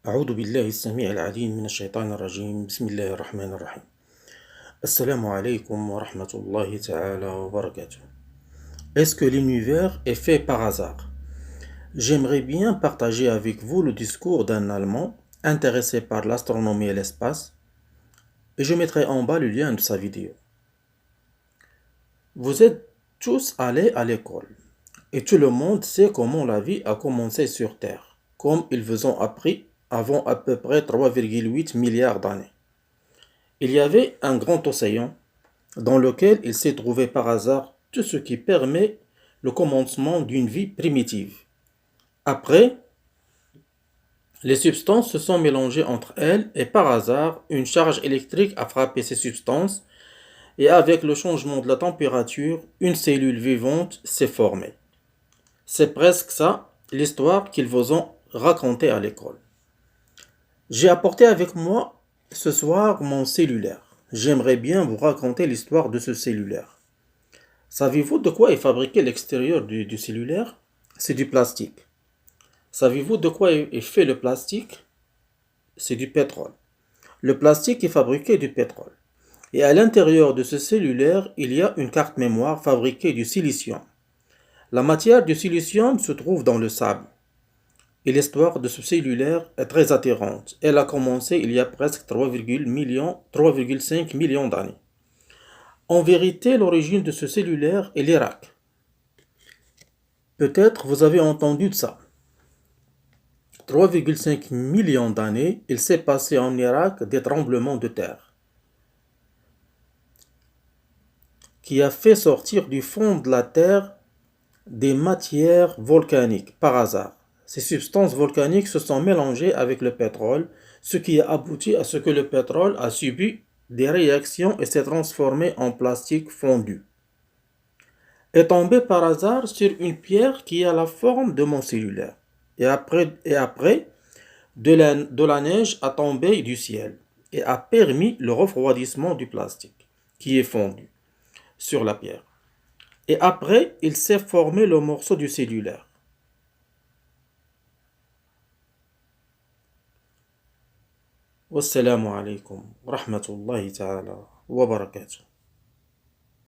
أعوذ بالله السميع العليم من الشيطان الرجيم بسم الله الرحمن الرحيم السلام عليكم ورحمة الله تعالى وبركاته. Est-ce que l'univers est fait par hasard? J'aimerais bien partager avec vous le discours d'un Allemand intéressé par l'astronomie et l'espace et je mettrai en bas le lien de sa vidéo. Vous êtes tous allés à l'école et tout le monde sait comment la vie a commencé sur Terre, comme ils vous ont appris avant à peu près 3,8 milliards d'années. Il y avait un grand océan dans lequel il s'est trouvé par hasard tout ce qui permet le commencement d'une vie primitive. Après, les substances se sont mélangées entre elles et par hasard, une charge électrique a frappé ces substances et avec le changement de la température, une cellule vivante s'est formée. C'est presque ça l'histoire qu'ils vous ont racontée à l'école. J'ai apporté avec moi ce soir mon cellulaire. J'aimerais bien vous raconter l'histoire de ce cellulaire. Savez-vous de quoi est fabriqué l'extérieur du cellulaire? C'est du plastique. Savez-vous de quoi est fait le plastique? C'est du pétrole. Le plastique est fabriqué du pétrole. Et à l'intérieur de ce cellulaire, il y a une carte mémoire fabriquée du silicium. La matière du silicium se trouve dans le sable. Et l'histoire de ce cellulaire est très attirante. Elle a commencé il y a presque 3,5 millions d'années. En vérité, l'origine de ce cellulaire est l'Irak. Peut-être vous avez entendu de ça. 3,5 millions d'années, il s'est passé en Irak des tremblements de terre qui a fait sortir du fond de la terre des matières volcaniques par hasard. Ces substances volcaniques se sont mélangées avec le pétrole, ce qui a abouti à ce que le pétrole a subi des réactions et s'est transformé en plastique fondu. Est tombé par hasard sur une pierre qui a la forme de mon cellulaire. Et après de la neige a tombé du ciel et a permis le refroidissement du plastique qui est fondu sur la pierre. Et après, il s'est formé le morceau du cellulaire. Wassalamu alaikum wa rahmatullahi ta'ala wa barakatuh.